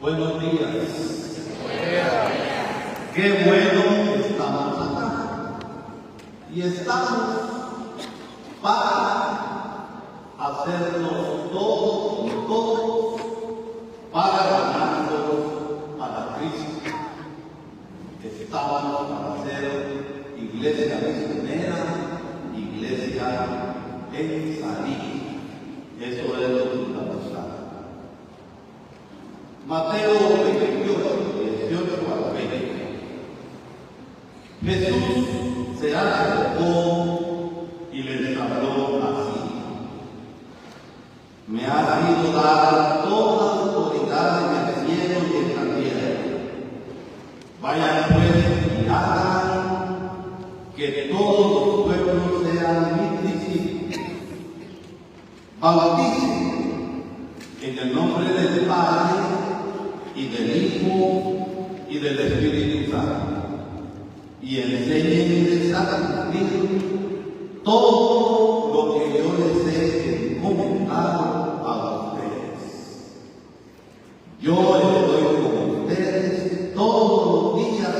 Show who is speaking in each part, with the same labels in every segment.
Speaker 1: Buenos días. Qué bueno estamos acá. Y estamos para hacernos todos para ganarnos para Cristo. Estamos para hacer iglesia misionera, iglesia en salir. Eso es lo que estamos buscando. Mateo 28, 18 al 20. Jesús se acercó y les habló así: me ha sido dada toda autoridad en el cielo y en la tierra. Vayan pues y hagan que todos los pueblos sean mis discípulos. Bauticen en el nombre del Padre y del Hijo y del Espíritu Santo, y enséñenles a cumplir todo lo que yo les he encomendado a ustedes. Yo estoy con ustedes todos los días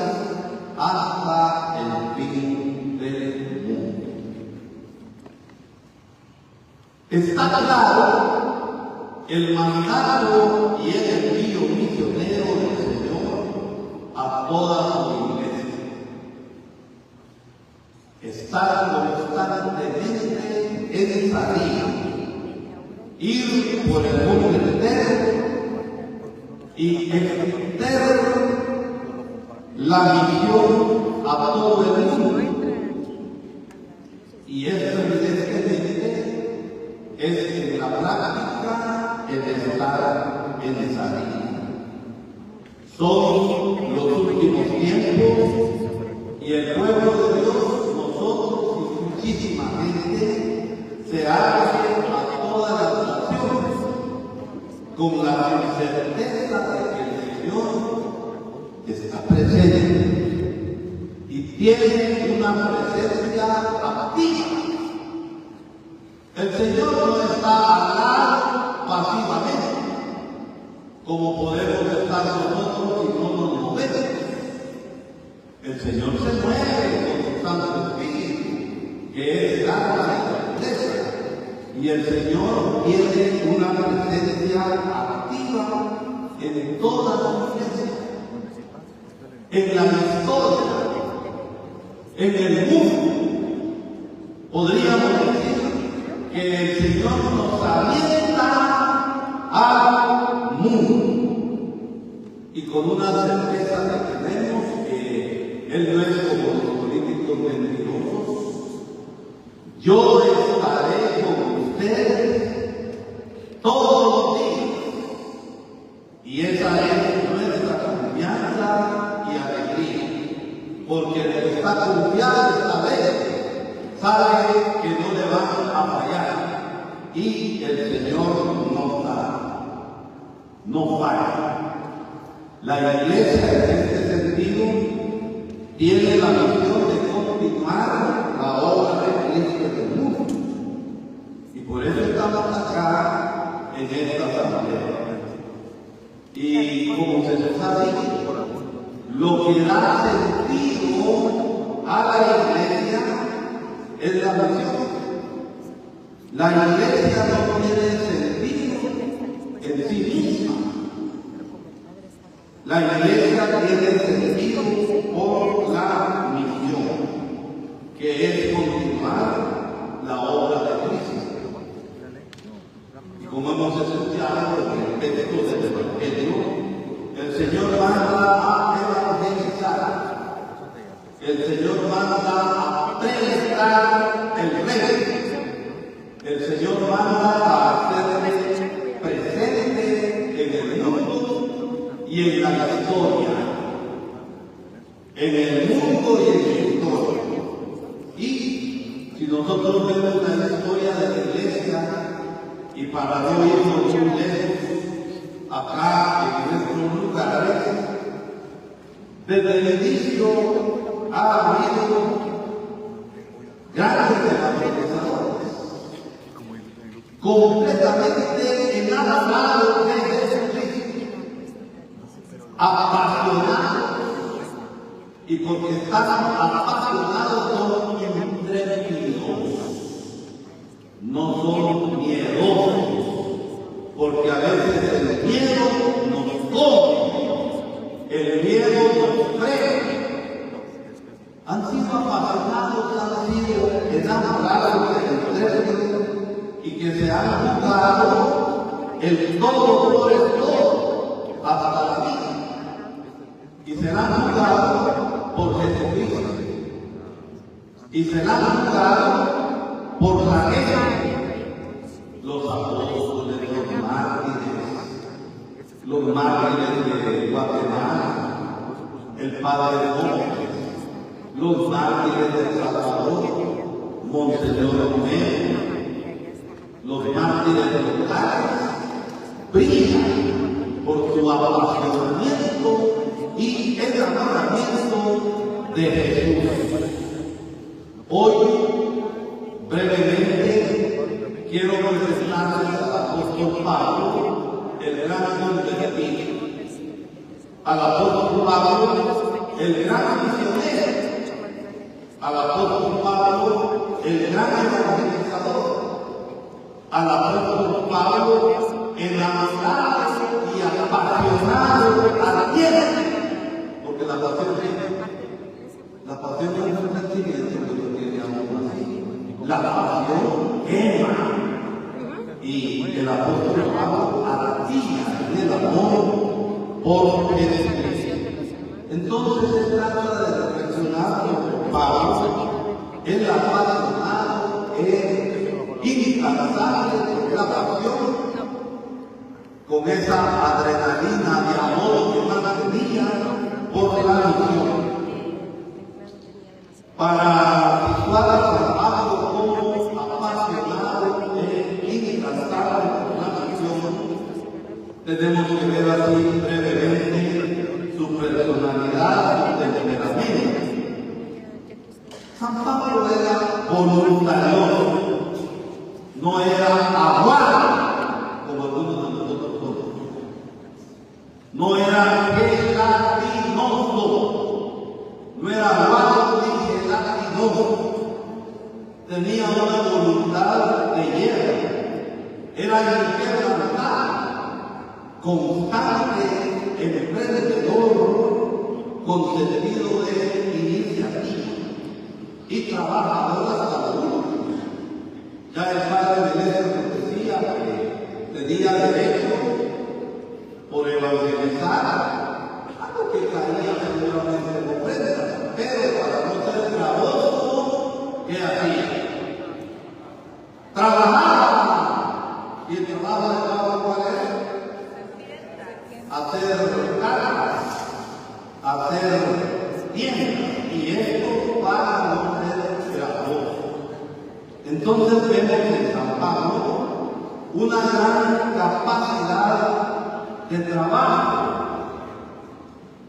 Speaker 1: hasta el fin del mundo. Está claro el mandato y el envío misionero del Señor a toda su iglesia. Estar constantemente en salir, ir por el mundo entero y extender la misión a todo el mundo. Y eso evidentemente es en la práctica el estar en salir. Son los últimos tiempos y el pueblo de Dios, nosotros y muchísima gente, se abre a todas las naciones con la certeza de que el Señor está presente y tiene una presencia activa. El Señor no está al lado pasivamente, como podemos estar nosotros y no nos movemos. El Señor se mueve con su Santo Espíritu, que es el alma de la iglesia, y el Señor tiene una presencia activa en toda la iglesia, en la historia, en el mundo. Podríamos decir que el Señor nos avienta al mundo, y con una certeza que tenemos que Él no es como los políticos mentirosos. Yo estaré con ustedes todos los días, y esa es nuestra confianza y alegría, porque el que está confiado esta vez sabe que no le van a fallar, y el Señor no falla. La iglesia en este sentido tiene la misión de continuar la obra de Cristo en el mundo, y por eso estamos acá en esta asamblea. Y como se nos ha dicho, lo que da sentido a la iglesia es la misión. La iglesia no tiene sentido en sí misma. La iglesia tiene sentido por la misión, que es continuar la obra de Cristo. Y como hemos escuchado en el texto del Evangelio, el Señor manda a evangelizar, el Señor manda a predicar el reino. El Señor manda a hacerse presente en el mundo y en la historia. En el mundo y en la historia. Y si nosotros vemos la historia de la iglesia, y para no irnos muy lejos, acá en nuestros lugares, desde el inicio ha habido grandes evangelizadores, completamente enamorados de Jesucristo, apasionados. Y porque están apasionados son intrépidos, no son miedosos, porque a veces el miedo nos come, el miedo nos frena. Han sido apasionados, han sido enamorados del término y que se han jugado el todo por el todo hasta la vida. Y se la han jugado por Jesucristo. Y se la han jugado por la guerra. Los apóstoles, los mártires de Guatemala, el Padre Gómez, los mártires de El Salvador, Monseñor Romero, los mártires locales, brillan por su apasionamiento y el enamoramiento de Jesús. Hoy, brevemente, quiero presentarles al apóstol Pablo, el gran convertido, al apóstol Pablo, el gran misionero, al apóstol Pablo, el gran evangelizador, al apóstol Pablo, enamorado y apasionado a la tierra, porque la pasión no es un sentimiento que lo tiene a uno así, la pasión quema, y el apóstol Pablo ardía en el amor por Jesucristo. Entonces se trata de reflexionar sobre Pablo, el apasionado, incansable por la pasión, con esa adrenalina de amor que mantenía por la misión. Para situar a San Pablo como apasionado incansable por la misión, tenemos que ver así brevemente su personalidad, su temperamento. San Pablo era voluntarioso, no era aguado, como algunos de nosotros somos. No era gelatinoso, no era aguado ni gelatinoso. Tenía una voluntad de hierro, era inquebrantable, constante, emprendedor, con sentido de iniciativa y trabajador hasta la última. Ya el padre de iglesia nos decía que tenía derecho por evangelizar, algo que caía seguramente en ofrenda, pero para no ser gravoso, ¿qué hacía? Trabajaba, y el trabajo de Pablo, ¿cuál es? Hacer cargas, hacer tiendas, y esto para no ser gravoso. Entonces vemos en San Pablo una gran capacidad de trabajo,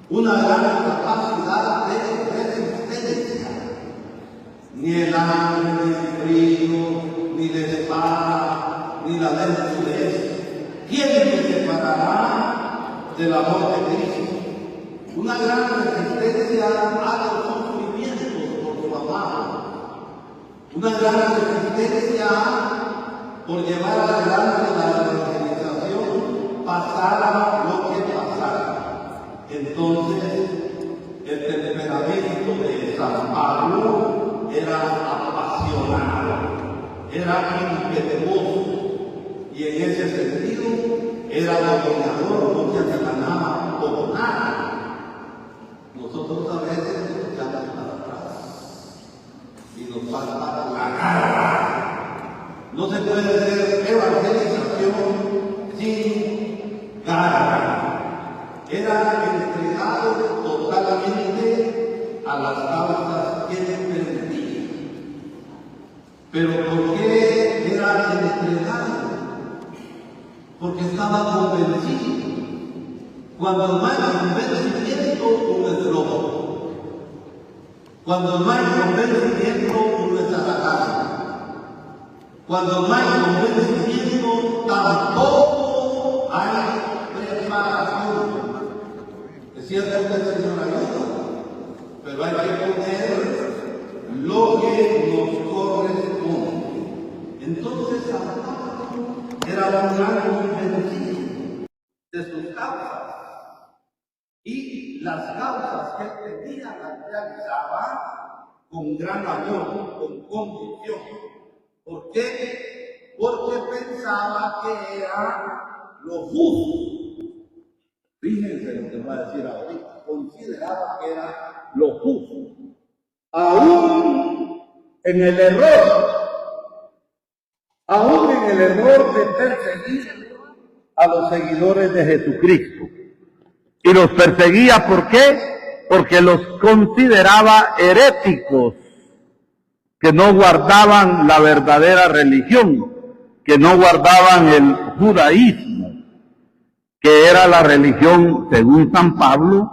Speaker 1: una gran capacidad de resistencia. Ni el hambre, ni el frío, ni la espada, ni la desnudez, ¿quién me separará del amor de Cristo? Una gran resistencia a los sufrimientos por su amado. Una gran resistencia por llevar adelante la evangelización, pasara lo que pasara. Entonces, el temperamento de San Pablo era apasionado, era impetuoso, y en ese sentido era dominador, no se ganaba por nada. Nosotros a veces nos echamos para atrás y nos falta la garra. No se puede hacer evangelización sin garra. Era entregado totalmente a las causas que emprendía. Pero ¿por qué era entregado? Porque estaba convencido. Cuando no hay convencimiento, uno es loco. Cuando no hay convencimiento, uno es halagado. Cuando no hay convencimiento, tampoco hay preparación. Es cierto que el Señor ayuda, pero hay que poner lo que nos corresponde. Entonces, Pablo era un gran convencido de sus causas. Y las causas que él tenía las realizaba con gran amor, con convicción. ¿Por qué? Porque pensaba que era lo justo. Fíjense lo que va a decir ahorita. Consideraba que era lo justo. Aún en el error de perseguir a los seguidores de Jesucristo. Y los perseguía, ¿por qué? Porque los consideraba heréticos, que no guardaban la verdadera religión, que no guardaban el judaísmo, que era la religión, según San Pablo,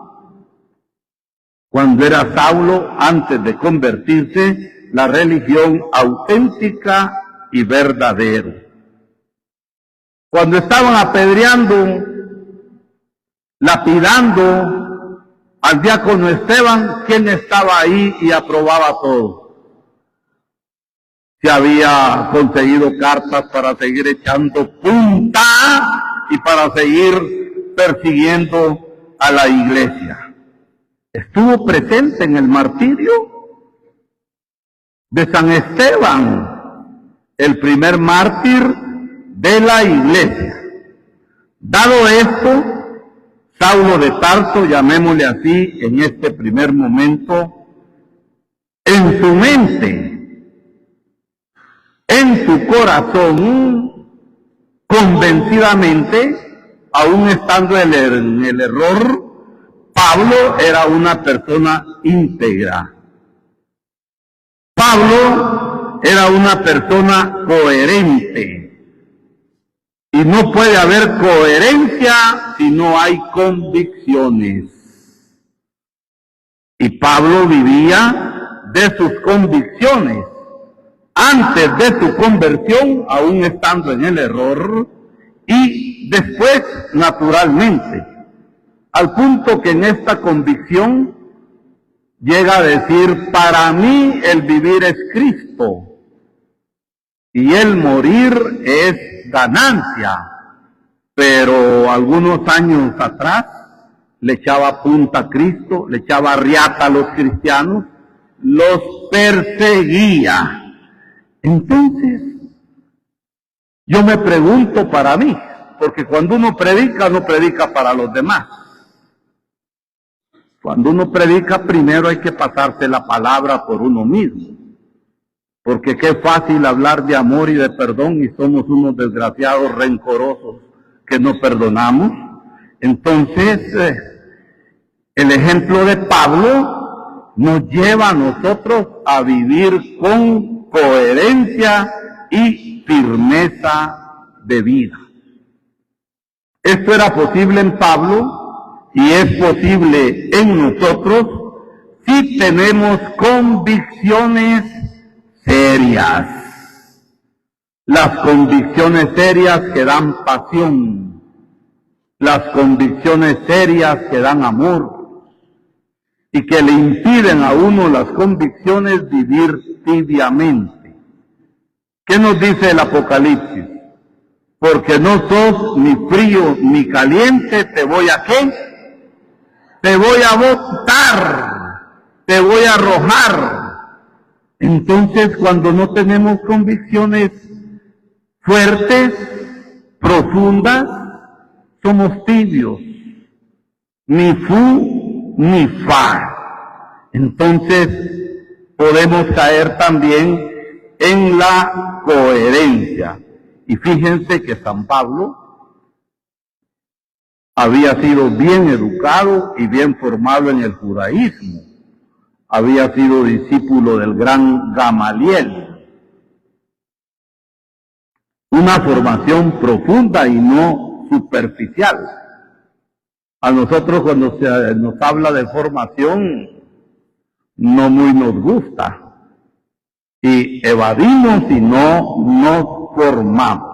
Speaker 1: cuando era Saulo, antes de convertirse, la religión auténtica y verdadera. Cuando estaban apedreando, lapidando al diácono Esteban, ¿quién estaba ahí y aprobaba todo? Se había conseguido cartas para seguir echando punta y para seguir persiguiendo a la iglesia. Estuvo presente en el martirio de San Esteban, el primer mártir de la iglesia. Dado esto, Saulo de Tarso, llamémosle así en este primer momento, en su mente, en su corazón, convencidamente, aún estando en el error, Pablo era una persona íntegra. Pablo era una persona coherente. Y no puede haber coherencia si no hay convicciones. Y Pablo vivía de sus convicciones. Antes de su conversión, aún estando en el error, y después, naturalmente, al punto que en esta convicción llega a decir, para mí el vivir es Cristo, y el morir es ganancia. Pero algunos años atrás le echaba punta a Cristo, le echaba riata a los cristianos, los perseguía. Entonces, yo me pregunto para mí, porque cuando uno predica, no predica para los demás. Cuando uno predica, primero hay que pasarse la palabra por uno mismo. Porque qué fácil hablar de amor y de perdón y somos unos desgraciados rencorosos que no perdonamos. Entonces, el ejemplo de Pablo nos lleva a nosotros a vivir con coherencia y firmeza de vida. Esto era posible en Pablo y es posible en nosotros si tenemos convicciones serias. Las convicciones serias que dan pasión, las convicciones serias que dan amor y que le impiden a uno las convicciones vivir tibiamente. ¿Qué nos dice el Apocalipsis? Porque no sos ni frío ni caliente, ¿te voy a qué? Te voy a botar, te voy a arrojar. Entonces, cuando no tenemos convicciones fuertes, profundas, somos tibios, ni fu ni fa. Entonces, podemos caer también en la coherencia. Y fíjense que San Pablo había sido bien educado y bien formado en el judaísmo. Había sido discípulo del gran Gamaliel. Una formación profunda y no superficial. A nosotros cuando se nos habla de formación, no muy nos gusta. Y evadimos y no nos formamos.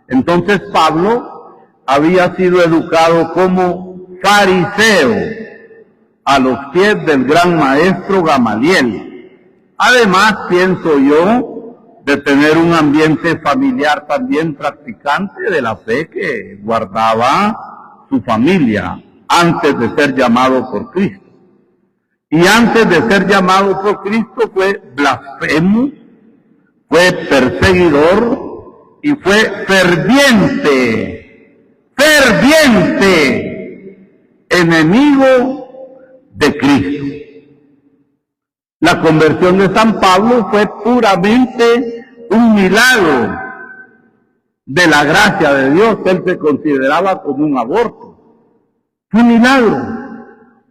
Speaker 1: Entonces Pablo había sido educado como fariseo.
Speaker 2: a los pies del gran maestro Gamaliel. Además, pienso yo, de tener un ambiente familiar también practicante de la fe que guardaba su familia antes de ser llamado por Cristo. Y antes de ser llamado por Cristo fue blasfemo, fue perseguidor y fue ferviente enemigo de Cristo. La conversión de San Pablo fue puramente un milagro de la gracia de Dios. Él se consideraba como un aborto. Fue un milagro,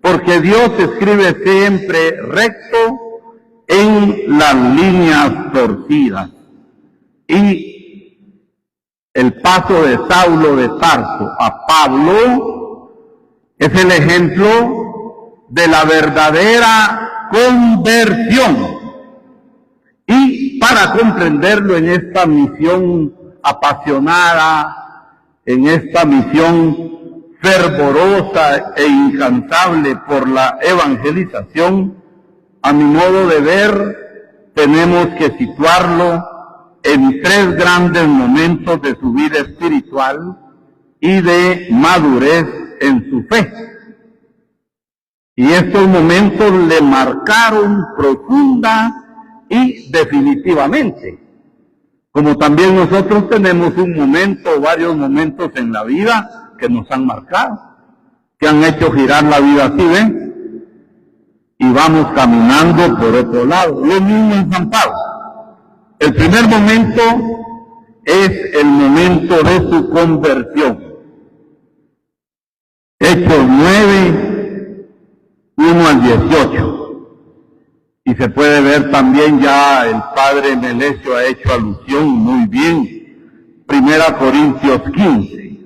Speaker 2: porque Dios escribe siempre recto en las líneas torcidas. Y el paso de Saulo de Tarso a Pablo es el ejemplo de la verdadera conversión. Y para comprenderlo en esta misión apasionada, en esta misión fervorosa e incansable por la evangelización, a mi modo de ver, tenemos que situarlo en tres grandes momentos de su vida espiritual y de madurez en su fe. Y estos momentos le marcaron profunda y definitivamente. Como también nosotros tenemos un momento, varios momentos en la vida que nos han marcado, que han hecho girar la vida así, ¿ven? Y vamos caminando por otro lado. Lo mismo en San Pablo. El primer momento es el momento de su conversión. Hechos 9, 1 al 18. Y se puede ver también, ya el padre Melesio ha hecho alusión muy bien. 1 Corintios 15.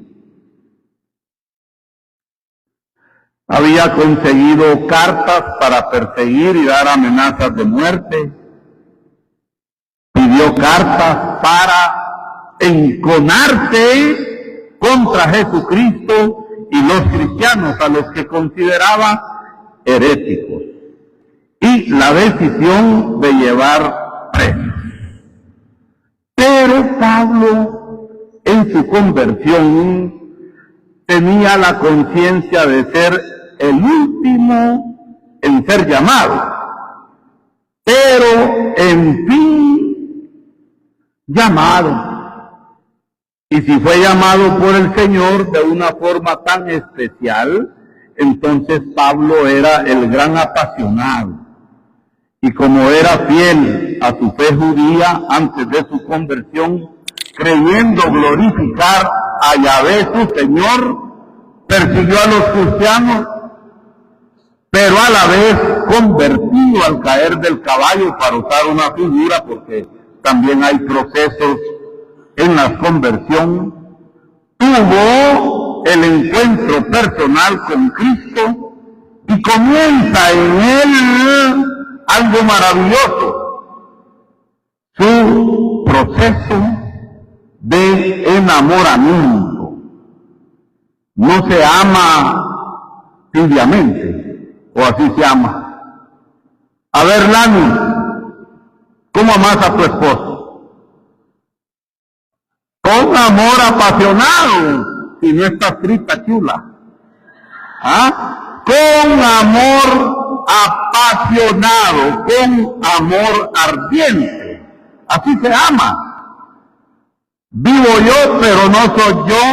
Speaker 2: Había conseguido cartas para perseguir y dar amenazas de muerte. Pidió cartas para enconarse contra Jesucristo y los cristianos, a los que consideraba heréticos. Y la decisión de llevar presos. Pero Pablo, en su conversión, tenía la conciencia de ser el último en ser llamado, pero en fin llamado. Y si fue llamado por el Señor de una forma tan especial, entonces Pablo era el gran apasionado. Y como era fiel a su fe judía antes de su conversión, creyendo glorificar a Yahvé su Señor, persiguió a los cristianos, pero a la vez convertido al caer del caballo, para usar una figura, porque también hay procesos en la conversión, tuvo el encuentro personal con Cristo y comienza en él algo maravilloso, su proceso de enamoramiento. No se ama tibiamente, o así se ama. A ver, Lani, ¿cómo amas a tu esposo? Con amor apasionado, si no está frita chula. ¿Ah? Con amor apasionado, con amor ardiente. Así se ama. Vivo yo, pero no soy yo,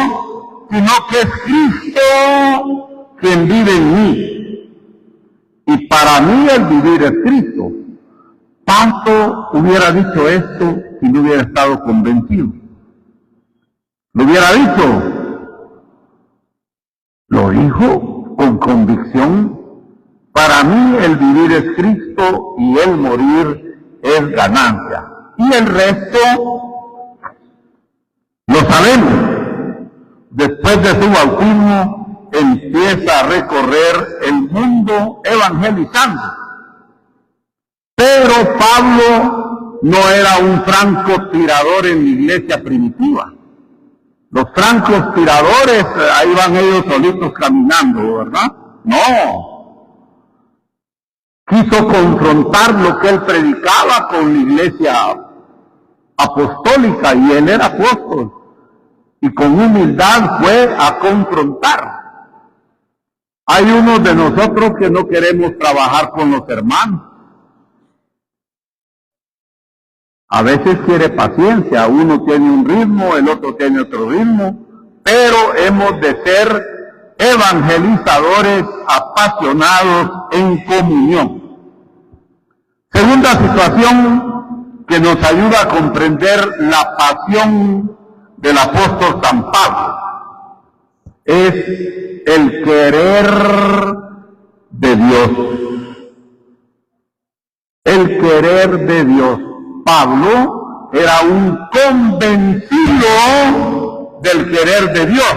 Speaker 2: sino que es Cristo quien vive en mí. Y para mí el vivir es Cristo. Pablo hubiera dicho esto si no hubiera estado convencido. ¿Lo hubiera dicho? Lo dijo con convicción. Para mí el vivir es Cristo y el morir es ganancia. Y el resto lo sabemos. Después de su bautismo empieza a recorrer el mundo evangelizando. Pero Pablo no era un francotirador en la iglesia primitiva. Los francotiradores, ahí van ellos solitos caminando, ¿verdad? No. quiso confrontar lo que él predicaba con la iglesia apostólica, y él era apóstol, y con humildad fue a confrontar. Hay unos de nosotros que no queremos trabajar con los hermanos. A veces quiere paciencia, uno tiene un ritmo, el otro tiene otro ritmo, pero hemos de ser evangelizadores apasionados en comunión. Segunda situación que nos ayuda a comprender la pasión del apóstol San Pablo es el querer de Dios. El querer de Dios. Pablo era un convencido del querer de Dios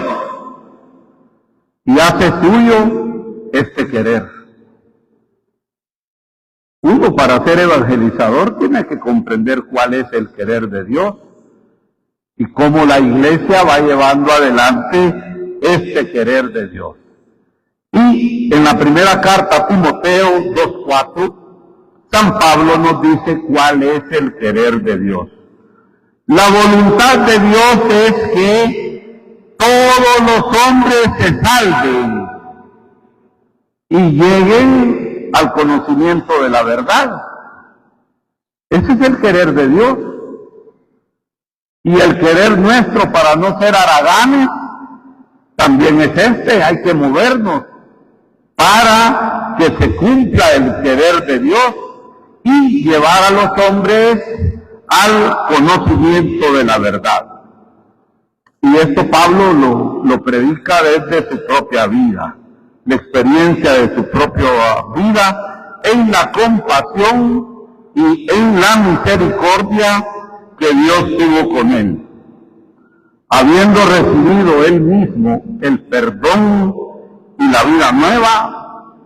Speaker 2: y hace suyo este querer. Uno, para ser evangelizador, tiene que comprender cuál es el querer de Dios y cómo la iglesia va llevando adelante este querer de Dios. Y en la primera carta a Timoteo 2:4, San Pablo nos dice cuál es el querer de Dios. La voluntad de Dios es que todos los hombres se salven y lleguen al conocimiento de la verdad. Ese es el querer de Dios. Y el querer nuestro, para no ser haraganes, también es este: hay que movernos para que se cumpla el querer de Dios y llevar a los hombres al conocimiento de la verdad. Y esto Pablo lo predica desde su propia vida, la experiencia de su propia vida en la compasión y en la misericordia que Dios tuvo con él. Habiendo recibido él mismo el perdón y la vida nueva,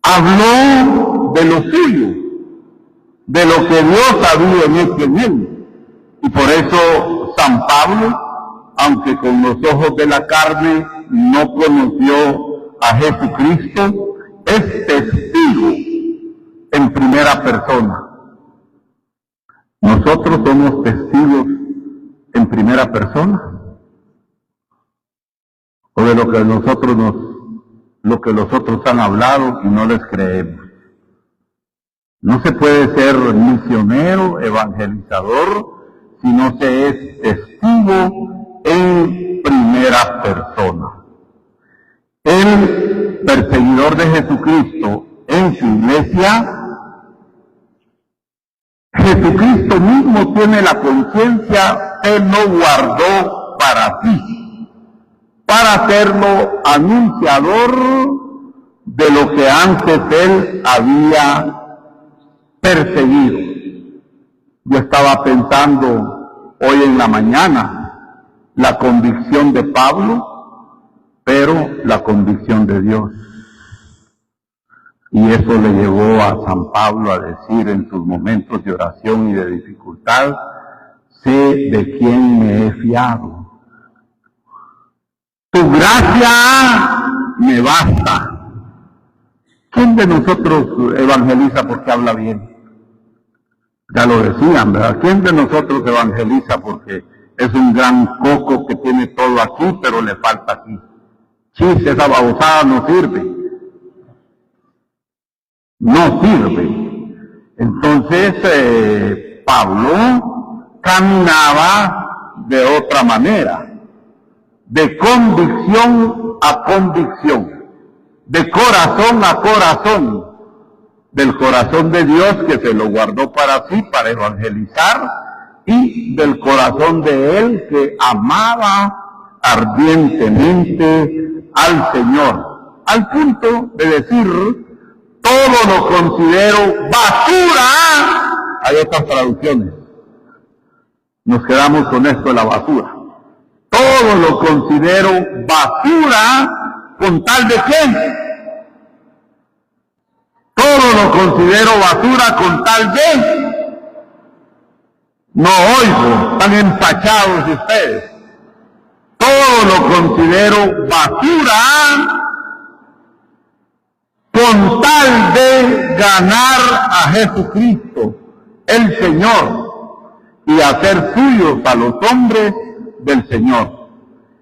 Speaker 2: habló de lo suyo, de lo que Dios había hecho en él. Y por eso San Pablo, aunque con los ojos de la carne no conoció a Jesucristo, es testigo en primera persona. Nosotros somos testigos en primera persona, o de lo que los otros han hablado y no les creemos. No se puede ser misionero, evangelizador, si no se es testigo en primera persona. El perseguidor de Jesucristo en su iglesia, Jesucristo mismo tiene la conciencia que no guardó para sí, para hacerlo anunciador de lo que antes él había perseguido. Yo estaba pensando hoy en la mañana la convicción de Pablo, pero la convicción de Dios. Y eso le llevó a San Pablo a decir en sus momentos de oración y de dificultad: sé de quién me he fiado. Tu gracia me basta. ¿Quién de nosotros evangeliza porque habla bien? Ya lo decían, ¿verdad? ¿Quién de nosotros evangeliza porque es un gran coco que tiene todo aquí, pero le falta aquí? Chiste, esa babosada no sirve. No sirve. Entonces, Pablo caminaba de otra manera, de convicción a convicción, de corazón a corazón, del corazón de Dios que se lo guardó para sí, para evangelizar, y del corazón de él que amaba ardientemente al Señor, al punto de decir: todo lo considero basura. Hay otras traducciones. Nos quedamos con esto de la basura. Todo lo considero basura con tal de quién. Todo lo considero basura con tal de. No oigo, están empachados ustedes. Todo lo considero basura con tal de ganar a Jesucristo, el Señor, y hacer suyos a los hombres del Señor.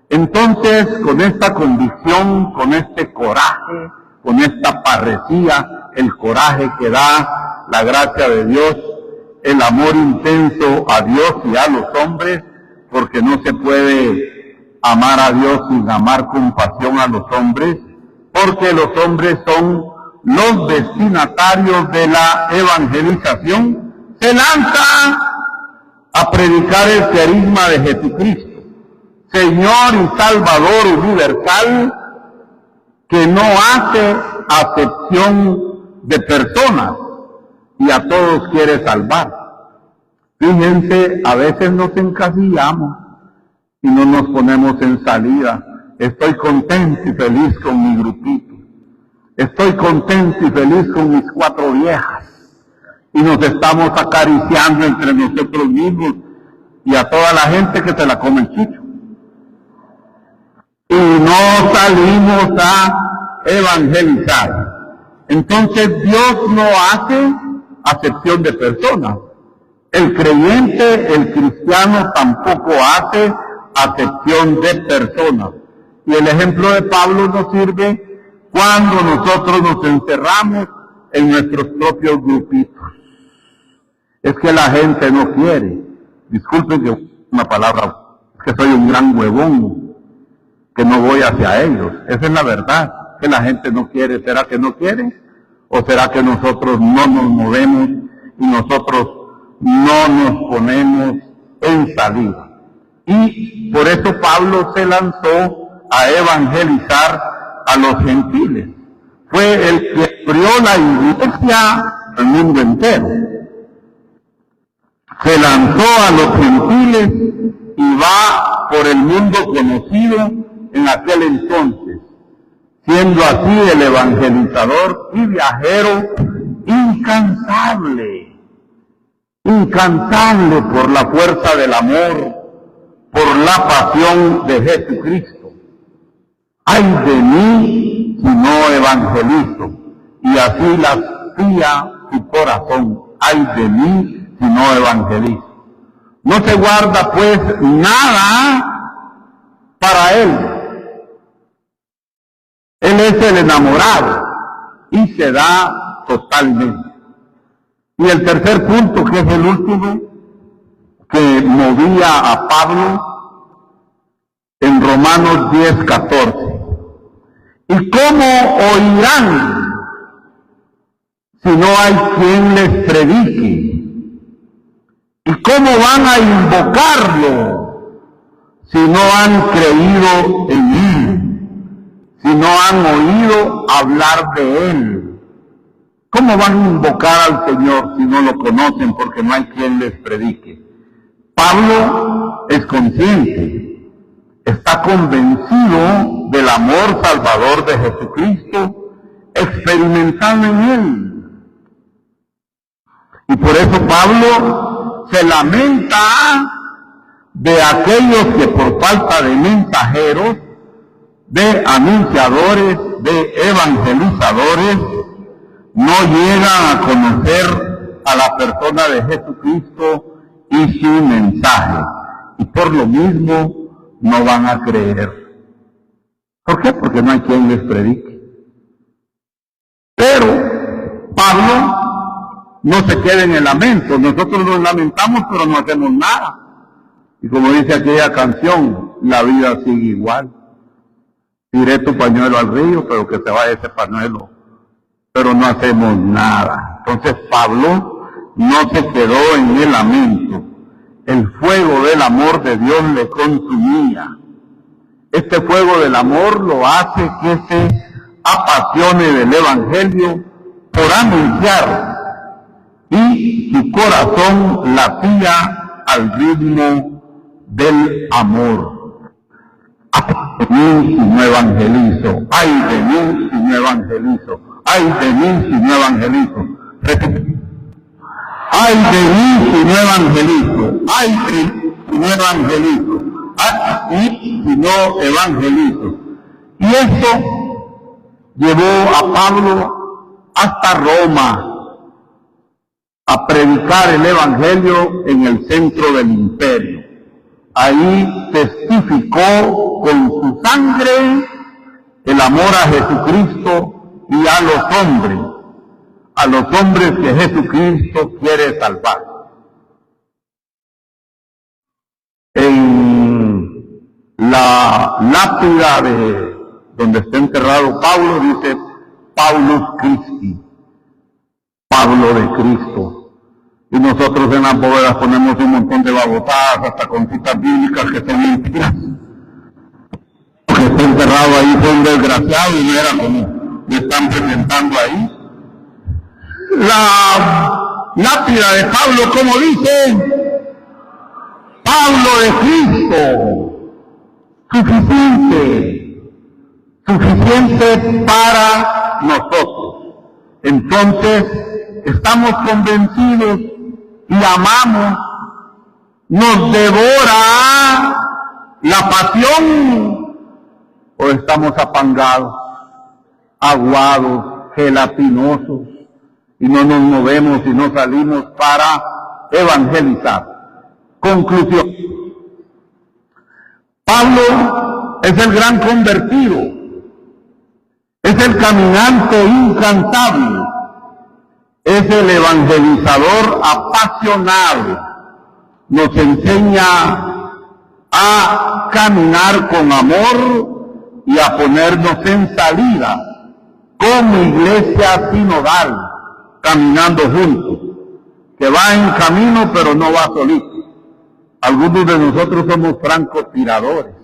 Speaker 2: Entonces, con esta convicción, con este coraje, con esta parresía, el coraje que da la gracia de Dios, el amor intenso a Dios y a los hombres, porque no se puede amar a Dios sin amar con pasión a los hombres, porque los hombres son los destinatarios de la evangelización, se lanza a predicar el carisma de Jesucristo, Señor y Salvador universal, que no hace acepción de personas y a todos quiere salvar. Fíjense, a veces nos encasillamos y no nos ponemos en salida. Estoy contento y feliz con mi grupito. Estoy contento y feliz con mis 4 viejas. Y nos estamos acariciando entre nosotros mismos y a toda la gente que se la come el chicho. Y no salimos a evangelizar. Entonces Dios no hace acepción de personas. El creyente, el cristiano, tampoco hace acepción de personas. Y el ejemplo de Pablo nos sirve cuando nosotros nos encerramos en nuestros propios grupitos. Es que la gente no quiere. Disculpen que una palabra, es que soy un gran huevón, que no voy hacia ellos. Esa es la verdad, que la gente no quiere. ¿Será que no quiere? ¿O será que nosotros no nos movemos y nosotros no nos ponemos en salida? Y por eso Pablo se lanzó a evangelizar a los gentiles. Fue el que abrió la iglesia al mundo entero. Se lanzó a los gentiles y va por el mundo conocido en aquel entonces, siendo así el evangelizador y viajero incansable por la fuerza del amor, por la pasión de Jesucristo. ¡Ay de mí si no evangelizo! Y así lastia su corazón. ¡Ay de mí si no evangelizo! No se guarda pues nada para él. Él es el enamorado y se da totalmente. Y el tercer punto, que es el último, que movía a Pablo en Romanos 10:14. ¿Y cómo oirán si no hay quien les predique? ¿Y cómo van a invocarlo si no han creído en él? Si no han oído hablar de él. ¿Cómo van a invocar al Señor si no lo conocen porque no hay quien les predique? Pablo es consciente, está convencido del amor salvador de Jesucristo, experimentado en él. Y por eso Pablo se lamenta de aquellos que por falta de mensajeros, de anunciadores, de evangelizadores, no llegan a conocer a la persona de Jesucristo y su mensaje. Y por lo mismo no van a creer. ¿Por qué? Porque no hay quien les predique. Pero Pablo no se queda en el lamento. Nosotros nos lamentamos, pero no hacemos nada. Y como dice aquella canción, la vida sigue igual. Tiré tu pañuelo al río, pero que se vaya ese pañuelo. Pero no hacemos nada. Entonces Pablo no se quedó en el lamento. El fuego del amor de Dios le consumía. Este fuego del amor lo hace que se apasione del Evangelio por anunciar, y su corazón latía al ritmo del amor. ¡Ay de mí si no evangelizo! ¡Ay de mí si no evangelizo! ¡Ay de mí si no evangelizo! ¡Ay de mí si no evangelizo! ¡Ay de mí si no evangelizo! ¡Ay de mí si no evangelizo! Y esto llevó a Pablo hasta Roma, a predicar el Evangelio en el centro del imperio. Ahí testificó con su sangre el amor a Jesucristo y a los hombres que Jesucristo quiere salvar. En la lápida de donde está enterrado Pablo dice Paulus Christi, Pablo de Cristo. Y nosotros en las bóvedas ponemos un montón de babotadas, hasta con citas bíblicas que son mentiras. Que está enterrado ahí fue un desgraciado y no era como me están presentando ahí. La lápida de Pablo, como dice, Pablo de Cristo, suficiente para nosotros. Entonces, estamos convencidos y amamos, nos devora la pasión, o estamos apangados, aguados, gelatinosos, y no nos movemos y no salimos para evangelizar. Conclusión. Pablo es el gran convertido, es el caminante incansable, es el evangelizador apasionado, nos enseña a caminar con amor y a ponernos en salida como iglesia sinodal, caminando juntos, que va en camino pero no va solito. Algunos de nosotros somos francotiradores,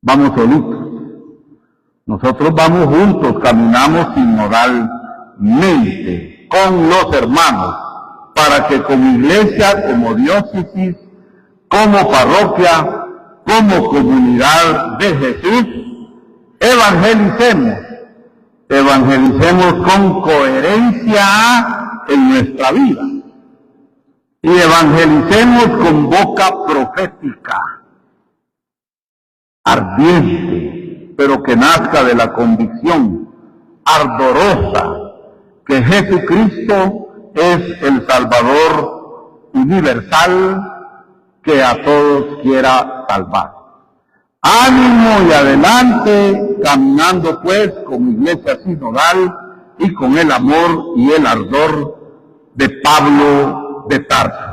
Speaker 2: vamos solitos. Nosotros vamos juntos, caminamos sinodalmente con los hermanos, para que como iglesia, como diócesis, como parroquia, como comunidad de Jesús, evangelicemos con coherencia en nuestra vida y evangelicemos con boca profética, ardiente, pero que nazca de la convicción ardorosa que Jesucristo es el Salvador universal que a todos quiera salvar. Ánimo y adelante, caminando pues como iglesia sinodal y con el amor y el ardor de Pablo de Tarso.